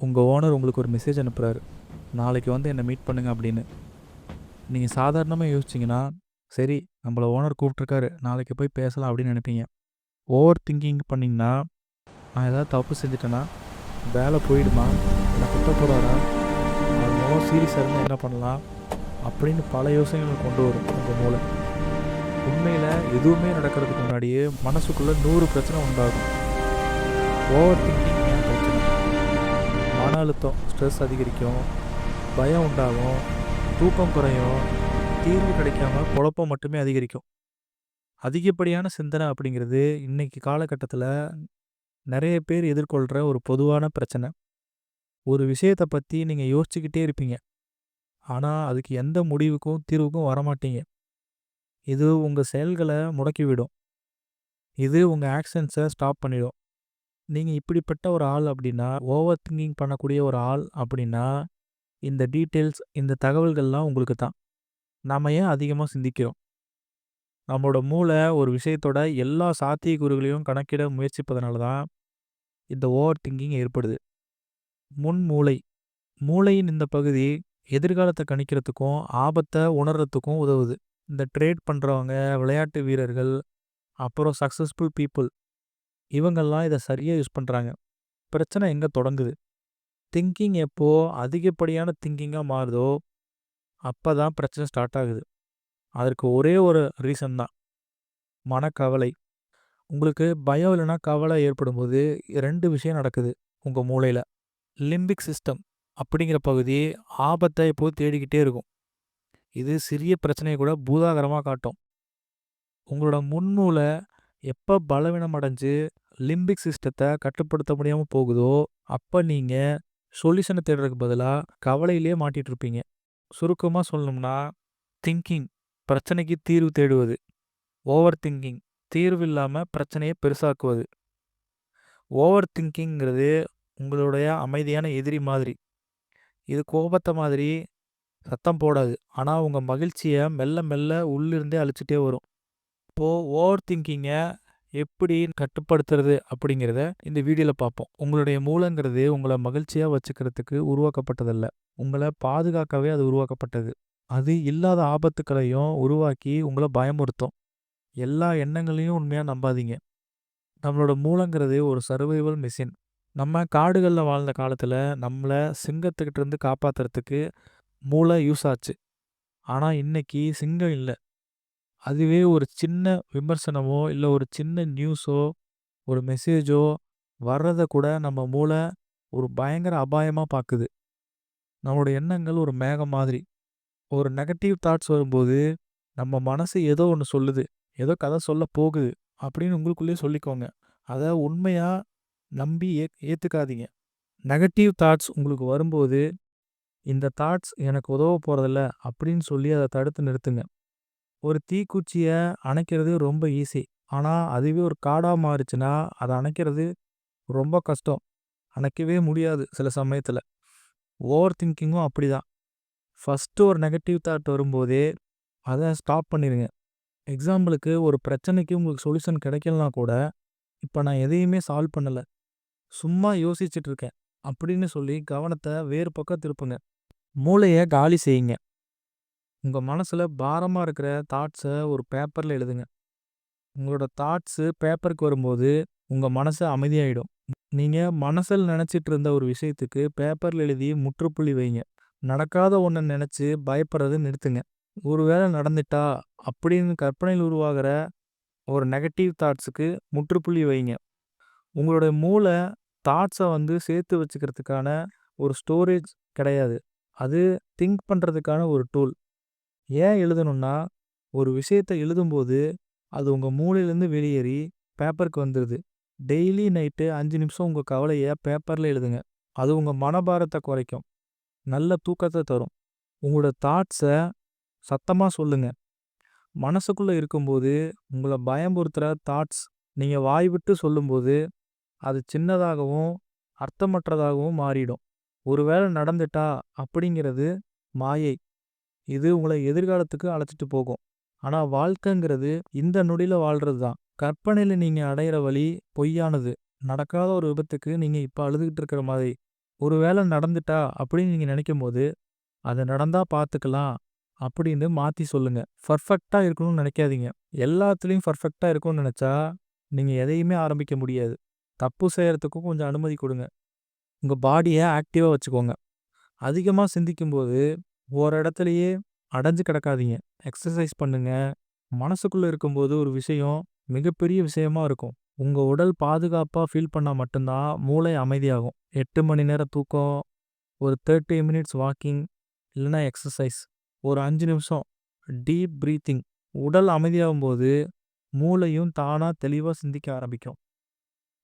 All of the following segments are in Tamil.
உங்கள் ஓனர் உங்களுக்கு ஒரு மெசேஜ் அனுப்புகிறாரு, நாளைக்கு வந்து என்னை மீட் பண்ணுங்க அப்படின்னு. நீங்கள் சாதாரணமாக யோசிச்சிங்கன்னா, சரி நம்மள ஓனர் கூப்பிட்ருக்காரு, நாளைக்கு போய் பேசலாம் அப்படின்னு நினைப்பீங்க. ஓவர் திங்கிங் பண்ணிங்கன்னா, நான் ஏதாவது தப்பு செஞ்சுட்டேன்னா, வேலை போயிடுமா, என்னை திட்ட போகிறாரா, அவர் முகம் சீரியஸாக இருந்தால் என்ன பண்ணலாம் அப்படின்னு பல யோசனைகள் கொண்டு வரும் உங்கள் மூளை. உண்மையில் எதுவுமே நடக்கிறதுக்கு முன்னாடியே மனசுக்குள்ளே 100 பிரச்சனை உண்டாகும். ஓவர் திங்கிங் ஏன் பிரச்சனை? மன அழுத்தம், ஸ்ட்ரெஸ் அதிகரிக்கும், பயம் உண்டாகும், தூக்கம் குறையும், தீர்வு கிடைக்காம குழப்பம் மட்டுமே அதிகரிக்கும். அதிகப்படியான சிந்தனை அப்படிங்கிறது இன்னைக்கு காலகட்டத்தில் நிறைய பேர் எதிர்கொள்கிற ஒரு பொதுவான பிரச்சனை. ஒரு விஷயத்தை பற்றி நீங்கள் யோசிச்சுக்கிட்டே இருப்பீங்க, ஆனால் அதுக்கு எந்த முடிவுக்கும் தீர்வுக்கும் வரமாட்டீங்க. இது உங்கள் செயல்களை முடக்கிவிடும். இது உங்கள் ஆக்ஷன்ஸை ஸ்டாப் பண்ணிடும். நீங்கள் இப்படிப்பட்ட ஒரு ஆள் அப்படின்னா, ஓவர் திங்கிங் பண்ணக்கூடிய ஒரு ஆள் அப்படின்னா, இந்த டீட்டெயில்ஸ், இந்த தகவல்கள்லாம் உங்களுக்கு தான். நாம ஏன் அதிகமாக சிந்திக்கிறோம்? நம்மளோட மூளை ஒரு விஷயத்தோட எல்லா சாத்தியக்கூறுகளையும் கணக்கிட முயற்சிப்பதனால தான் இந்த ஓவர் திங்கிங் ஏற்படுது. முன் மூளை, மூளையின் இந்த பகுதி எதிர்காலத்தை கணிக்கிறதுக்கும் ஆபத்தை உணர்றதுக்கும் உதவுது. இந்த ட்ரேட் பண்ணுறவங்க, விளையாட்டு வீரர்கள், அப்புறம் சக்ஸஸ்ஃபுல் பீப்புள், இவங்கெல்லாம் இதை சரியாக யூஸ் பண்ணுறாங்க. பிரச்சனை எங்கே தொடங்குது? திங்கிங் எப்போ அதிகப்படியான திங்கிங்காக மாறுதோ அப்போ தான் பிரச்சனை ஸ்டார்ட் ஆகுது. அதற்கு ஒரே ஒரு ரீசன் தான், மனக்கவலை. உங்களுக்கு பயம் இல்லைன்னா கவலை ஏற்படும்போது 2 விஷயம் நடக்குது உங்கள் மூளையில். லிம்பிக் சிஸ்டம் அப்படிங்கிற பகுதி ஆபத்தை எப்போது தேடிக்கிட்டே இருக்கும். இது சிறிய பிரச்சனையை கூட பூதாகரமாக காட்டும். உங்களோட முன்மூளை எப்போ பலவீனம் அடைஞ்சு லிம்பிக் சிஸ்டத்தை கட்டுப்படுத்த முடியாமல் போகுதோ அப்போ நீங்கள் சொல்யூஷனை தேடுறதுக்கு பதிலாக கவலையிலே மாட்டிகிட்டு இருப்பீங்க. சுருக்கமாக சொல்லணும்னா, திங்கிங் பிரச்சனைக்கு தீர்வு தேடுவது, ஓவர் திங்கிங் தீர்வு இல்லாமல் பிரச்சனையை பெருசாக்குவது. ஓவர் திங்கிங்கிறது உங்களுடைய அமைதியான எதிரி மாதிரி. இது கோபத்தை மாதிரி சத்தம் போடாது, ஆனால் உங்கள் மகிழ்ச்சியை மெல்ல மெல்ல உள்ளிருந்தே அழிச்சிட்டே வரும். இப்போது ஓவர் திங்கிங்கை எப்படி கட்டுப்படுத்துறது அப்படிங்கிறத இந்த வீடியோவில் பார்ப்போம். உங்களுடைய மூளைங்கிறது உங்களை மகிழ்ச்சியாக வச்சுக்கிறதுக்கு உருவாக்கப்பட்டதல்ல, உங்களை பாதுகாக்கவே அது உருவாக்கப்பட்டது. அது இல்லாத ஆபத்துக்களையும் உருவாக்கி உங்களை பயமுறுத்தும். எல்லா எண்ணங்களையும் உண்மையாக நம்பாதீங்க. நம்மளோட மூளைங்கிறது ஒரு சர்வைவல் மிஷின். நம்ம காடுகளில் வாழ்ந்த காலத்தில் நம்மளை சிங்கத்துக்கிட்ட இருந்து காப்பாற்றுறதுக்கு மூளை யூஸ் ஆச்சு. ஆனால் இன்னைக்கு சிங்கம் இல்லை. அதுவே ஒரு சின்ன விமர்சனமோ இல்லை ஒரு சின்ன நியூஸோ ஒரு மெசேஜோ வர்றதை கூட நம்ம மூளை ஒரு பயங்கர அபாயமாக பார்க்குது. நம்மளோட எண்ணங்கள் ஒரு மேகம் மாதிரி. ஒரு நெகட்டிவ் தாட்ஸ் வரும்போது நம்ம மனசு ஏதோ ஒன்று சொல்லுது, ஏதோ கதை சொல்ல போகுது அப்படின்னு உங்களுக்குள்ளேயே சொல்லிக்கோங்க. அதை உண்மையாக நம்பி ஏற்றுக்காதீங்க. நெகட்டிவ் தாட்ஸ் உங்களுக்கு வரும்போது, இந்த தாட்ஸ் எனக்கு உதவ போகிறதில்ல அப்படின்னு சொல்லி அதை தடுத்து நிறுத்துங்க. ஒரு தீக்குச்சியை அணைக்கிறது ரொம்ப ஈஸி, ஆனால் அதுவே ஒரு காடாக மாறுச்சுன்னா அதை அணைக்கிறது ரொம்ப கஷ்டம். அணைக்கவே முடியாது சில சமயத்தில். ஓவர் திங்கிங்கும் அப்படி தான். ஃபஸ்ட்டு ஒரு நெகட்டிவ் தாட் வரும்போதே அதை ஸ்டாப் பண்ணிடுங்க. எக்ஸாம்பிளுக்கு, ஒரு பிரச்சனைக்கு உங்களுக்கு சொல்யூஷன் கிடைக்கலனா கூட, இப்போ நான் எதையுமே சால்வ் பண்ணலை, சும்மா யோசிச்சுட்டு இருக்கேன் அப்படின்னு சொல்லி கவனத்தை வேறு பக்கம் திருப்புங்க. மூளையை காலி செய்யுங்க. உங்கள் மனசில் பாரமாக இருக்கிற தாட்ஸை ஒரு பேப்பரில் எழுதுங்க. உங்களோட தாட்ஸு பேப்பருக்கு வரும்போது உங்கள் மனசு அமைதியாகிடும். நீங்கள் மனசில் நினச்சிட்டு இருந்த ஒரு விஷயத்துக்கு பேப்பரில் எழுதி முற்றுப்புள்ளி வைங்க. நடக்காத ஒன்றை நினச்சி பயப்படுறது நிறுத்துங்க. ஒரு வேளை நடந்துட்டா அப்படின்னு கற்பனையில் உருவாகிற ஒரு நெகட்டிவ் தாட்ஸுக்கு முற்றுப்புள்ளி வைங்க. உங்களுடைய மூளை தாட்ஸை சேர்த்து வச்சுக்கிறதுக்கான ஒரு ஸ்டோரேஜ் கிடையாது, அது திங்க் பண்ணுறதுக்கான ஒரு டூல். ஏன் எழுதணும்னா, ஒரு விஷயத்தை எழுதும்போது அது உங்கள் மூளையிலேருந்து வெளியேறி பேப்பருக்கு வந்துடுது. டெய்லி நைட்டு 5 நிமிஷம் உங்கள் கவலையை பேப்பரில் எழுதுங்க. அது உங்கள் மனபாரத்தை குறைக்கும், நல்ல தூக்கத்தை தரும். உங்களோட தாட்ஸை சத்தமாக சொல்லுங்கள். மனசுக்குள்ளே இருக்கும்போது உங்களை பயமுறுத்துகிற தாட்ஸ் நீங்கள் வாய் விட்டு சொல்லும்போது அது சின்னதாகவும் அர்த்தமற்றதாகவும் மாறிடும். ஒருவேளை நடந்துட்டா அப்படிங்கிறது மாயை. இது உங்களை எதிர்காலத்துக்கு அழைச்சிட்டு போகும். ஆனால் வாழ்க்கைங்கிறது இந்த நொடியில் வாழ்கிறது தான். கற்பனையில் நீங்கள் அடையிற வழி பொய்யானது. நடக்காத ஒரு விபத்துக்கு நீங்கள் இப்போ அழுதுகிட்டு இருக்கிற மாதிரி. ஒரு வேளை நடந்துட்டா அப்படின்னு நீங்க நினைக்கும்போது, அது நடந்தா பார்த்துக்கலாம் அப்படின்னு மாத்தி சொல்லுங்க. பெர்ஃபெக்ட்டா இருக்கணும்னு நினைக்காதீங்க. எல்லாத்துலயும் பெர்ஃபெக்ட்டா இருக்கணும்னு நினைச்சா, நீங்க எதையுமே ஆரம்பிக்க முடியாது. தப்பு செய்யறதுக்கும் கொஞ்சம் அனுமதி குடுங்க. உங்க பாடிய ஆக்டிவா வச்சுக்கோங்க. அதிகமா சிந்திக்கும்போது, ஒரு இடத்திலேயே அடைஞ்சு கிடக்காதீங்க. எக்ஸர்சைஸ் பண்ணுங்க. மனசுக்குள்ள இருக்கும்போது ஒரு விஷயம் மிகப்பெரிய விஷயமா இருக்கும். உங்க உடல் பாதுகாப்பா ஃபீல் பண்ணா மட்டும் தான் மூளை அமைதியாகும். 8 மணி நேரம் தூக்கம், ஒரு 30 மினிட்ஸ் வாக்கிங், இல்லன்னா எக்ஸர்சைஸ், ஒரு 5 நிமிஷம் டீப் பிரீத்திங். உடல் அமைதியாகும்போது மூளையும் தானா தெளிவா சிந்திக்க ஆரம்பிக்கும்.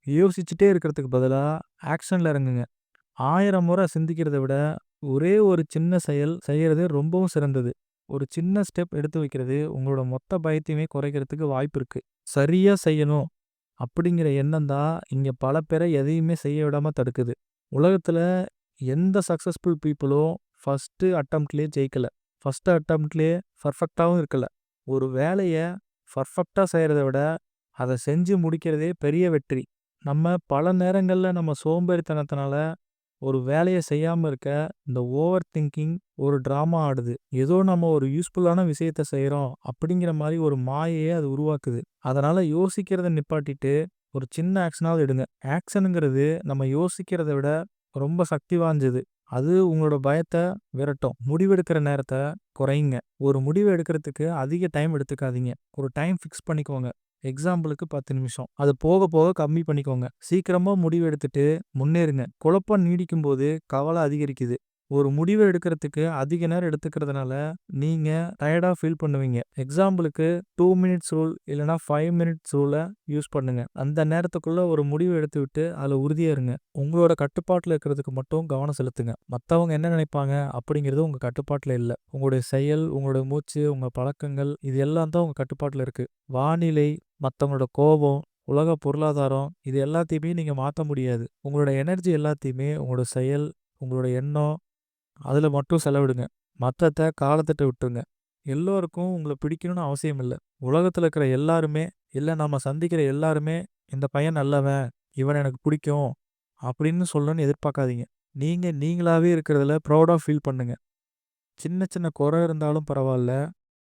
யோசிச்சுட்டே இருக்கிறதுக்கு பதிலா ஆக்ஷன்ல இறங்குங்க. 1000 முறை சிந்திக்கிறத விட ஒரே ஒரு சின்ன செயல் செய்யறது ரொம்பவும் சிறந்தது. ஒரு சின்ன ஸ்டெப் எடுத்து வைக்கிறது உங்களோட மொத்த பயத்தையுமே குறைக்கிறதுக்கு வாய்ப்பு இருக்கு. சரியா செய்யணும் அப்படிங்கிற எண்ணம் தான் இங்க பல பேரை எதையுமே செய்ய விடாம தடுக்குது. உலகத்துல எந்த சக்சஸ்ஃபுல் பீப்புளும் ஃபர்ஸ்ட் அட்டெம்ப்ட்லயே ஜெயிக்கல. ஃபர்ஸ்ட் அட்டெம்ப்ட்லயே பெர்ஃபெக்ட்டாவும் இருக்கல. ஒரு வேலைய பெர்ஃபெக்ட்டா செய்யறத விட அத செஞ்சு முடிக்கிறதே பெரிய வெற்றி. நம்ம பல நேரங்கள்ல நம்ம சோம்பேறித்தனத்தினால ஒரு வேலைய செய்யாம இருக்க இந்த ஓவர் திங்கிங் ஒரு டிராமா ஆடுது. ஏதோ நம்ம ஒரு யூஸ்ஃபுல்லான விஷயத்த செய்றோம் அப்படிங்கிற மாரி ஒரு மாயைய அது உருவாக்குது. அதனால யோசிக்கிறத நிப்பாட்டிட்டு ஒரு சின்ன ஆக்ஷனாவது எடுங்க. ஆக்ஷன்ங்கிறது நம்ம யோசிக்கிறத விட ரொம்ப சக்தி வாய்ந்தது. அது உங்களோட பயத்த விரட்டும். முடிவெடுக்கிற நேரத்த குறையுங்க. ஒரு முடிவு எடுக்கிறதுக்கு அதிக டைம் எடுத்துக்காதீங்க. ஒரு டைம் ஃபிக்ஸ் பண்ணிக்கோங்க. எக்ஸாம்பிளுக்கு 10 நிமிஷம். அது போக போக கம்மி பண்ணிக்கோங்க. சீக்கிரமா முடிவு எடுத்துட்டு முன்னேறுங்க. குழப்பம் நீடிக்கும்போது கவலை அதிகரிக்குது. ஒரு முடிவு எடுக்கிறதுக்கு அதிக நேரம் எடுத்துக்கிறதுனால நீங்க டயர்டா ஃபீல் பண்ணுவீங்க. எக்ஸாம்பிளுக்கு 2 மினிட்ஸ் ரூல் இல்லன்னா 5 மினிட்ஸ் ரூல யூஸ் பண்ணுங்க. அந்த நேரத்துக்குள்ள ஒரு முடிவு எடுத்துவிட்டு அதுல உறுதியா இருங்க. உங்களோட கட்டுப்பாட்டுல இருக்கிறதுக்கு மட்டும் கவனம் செலுத்துங்க. மத்தவங்க என்ன நினைப்பாங்க அப்படிங்கிறது உங்க கட்டுப்பாட்டுல இல்ல. உங்களுடைய செயல், உங்களுடைய மூச்சு, உங்க பழக்கங்கள் இது எல்லாம் தான் உங்க கட்டுப்பாட்டுல இருக்கு. வானிலை, மத்தவங்களோட கோபம், உலக பொருளாதாரம் இது எல்லாத்தையுமே நீங்க மாத்த முடியாது. உங்களோட எனர்ஜி எல்லாத்தையுமே உங்களோட செயல், உங்களோட எண்ணம் அதுல மட்டும் செலவிடுங்க. மத்தத காலத்திட்ட விட்டுருங்க. எல்லோருக்கும் உங்கள பிடிக்கணும்னு அவசியம் இல்ல. உலகத்துல இருக்கிற எல்லாருமே, இல்ல நம்ம சந்திக்கிற எல்லாருமே, "இந்த பையன் நல்லவன், இவன எனக்கு பிடிக்கும்" அப்படின்னு சொல்லணும்னு எதிர்பார்க்காதீங்க. நீங்க நீங்களாவே இருக்கிறதுல ப்ரவுடா ஃபீல் பண்ணுங்க. சின்ன சின்ன குறை இருந்தாலும் பரவால்ல.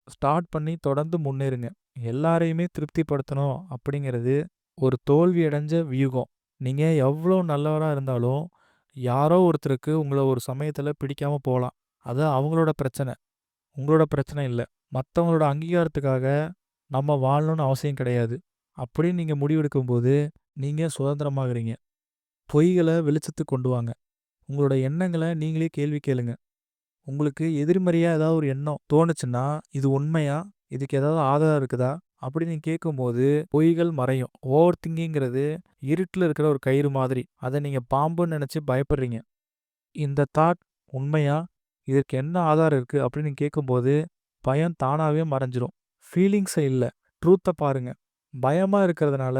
ஸ்டார்ட் பண்ணி தொடர்ந்து முன்னேறுங்க. எல்லாரையுமே திருப்திப்படுத்தணும் அப்படிங்கிறது ஒரு தோல்வி அடைஞ்ச வியூகம். நீங்க எவ்வளோ நல்லவரா இருந்தாலும், யாரோ ஒருத்தருக்கு உங்கள ஒரு சமயத்துல பிடிக்காம போலாம். அது அவங்களோட பிரச்சனை. உங்களோட பிரச்சனை இல்ல. மத்தவங்களோட அங்கீகாரத்துக்காக நம்ம வாழணும்னு அவசியம் கிடையாது. அப்படின்னு நீங்க முடிவெடுக்கும்போது, நீங்க சுதந்திரமாகுறீங்க. பொய்கள வெளிச்சத்துக்கு கொண்டு வாங்க. உங்களோட எண்ணங்கள நீங்களே கேள்வி கேளுங்க. உங்களுக்கு எதிர்மறையா ஏதாவது ஒரு எண்ணம் தோணுச்சுன்னா, இது உண்மையா? இதுக்கு ஏதாவது ஆதாரம் இருக்குதா? அப்படின்னு நீங்க கேட்கும்போது, பொய்கள் மறையும். ஓவர் திங்கிங்கிறது இருட்டுல இருக்கிற ஒரு கயிறு மாதிரி. அத நீங்க பாம்புன்னு நெனச்சு பயப்படுறீங்க. இந்த தாட் உண்மையா? இதற்கு என்ன ஆதாரம் இருக்கு? அப்படின்னு நீங்க கேட்கும்போது, பயம் தானாவே மறைஞ்சிரும். ஃபீலிங்ஸ இல்ல, ட்ரூத்த பாருங்க. பயமா இருக்கிறதுனால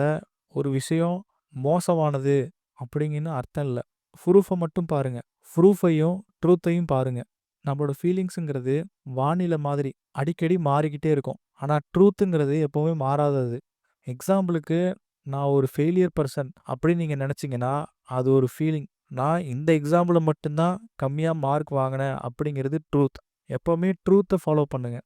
ஒரு விஷயம் மோசமானது அப்படிங்கன்னு அர்த்தம் இல்ல. ப்ரூஃப மட்டும் பாருங்க. ப்ரூஃபையும், ட்ரூத்தையும் பாருங்க. நம்மளோட ஃபீலிங்ஸுங்கிறது வானிலை மாதிரி அடிக்கடி மாறிக்கிட்டே இருக்கும். ஆனா ட்ரூத்துங்கிறது எப்பவுமே மாறாதது. எக்ஸாம்பிளுக்கு நான் ஒரு ஃபெயிலியர் பெர்சன் அப்படின்னு நீங்க நெனச்சீங்கன்னா, அது ஒரு ஃபீலிங். நான் இந்த எக்ஸாம்பிள்ல மட்டும் தான் கம்மியா மார்க் வாங்கினேன் அப்படிங்கிறது ட்ரூத். எப்பவுமே ட்ரூத்த ஃபாலோ பண்ணுங்க.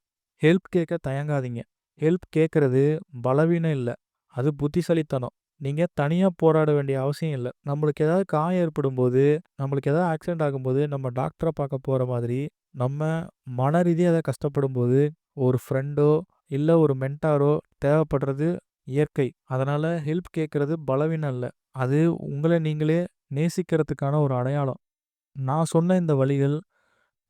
ஹெல்ப் கேட்க தயங்காதீங்க. ஹெல்ப் கேட்கறது பலவீனம் இல்ல. அது புத்திசாலித்தனம். நீங்க தனியா போராட வேண்டிய அவசியம் இல்ல. நம்மளுக்கு ஏதாவது காயம் ஏற்படும்போது, நம்மளுக்கு ஏதாவது ஆக்சிடென்ட் ஆகும்போது, நம்ம டாக்டர பார்க்க போற மாதிரி, நம்ம மன ரீதியா ஏதாவது கஷ்டப்படும்போது, ஒரு ஃப்ரெண்டோ, இல்ல ஒரு மென்டாரோ தேவைப்படுறது இயற்கை. அதனால ஹெல்ப் கேட்கறது பலவீனம் இல்ல. அது உங்கள நீங்களே நேசிக்கிறதுக்கான ஒரு அடையாளம். நான் சொன்ன இந்த வழிகள்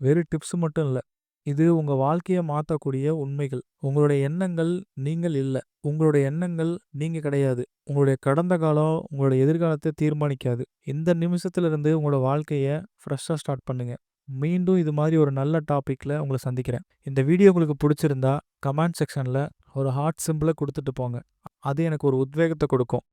வெறும் டிப்ஸ் மட்டும் இல்ல. இது உங்க வாழ்க்கைய மாத்தக்கூடிய உண்மைகள். உங்களுடைய எண்ணங்கள் நீங்கள் இல்ல. உங்களுடைய எண்ணங்கள் நீங்க கிடையாது. உங்களுடைய கடந்த காலம் உங்களுடைய எதிர்காலத்த தீர்மானிக்காது. இந்த நிமிஷத்திலிருந்து உங்களோட வாழ்க்கைய ஃப்ரெஷ்ஷா ஸ்டார்ட் பண்ணுங்க. மீண்டும் இது மாரி ஒரு நல்ல டாபிக்ல உங்கள சந்திக்கிறேன். இந்த வீடியோ உங்களுக்கு புடிச்சிருந்தா, கமெண்ட் செக்ஷன்ல ஒரு ஹார்ட் சிம்பல குடுத்துட்டு போங்க. அது எனக்கு ஒரு உத்வேகத்த கொடுக்கும்.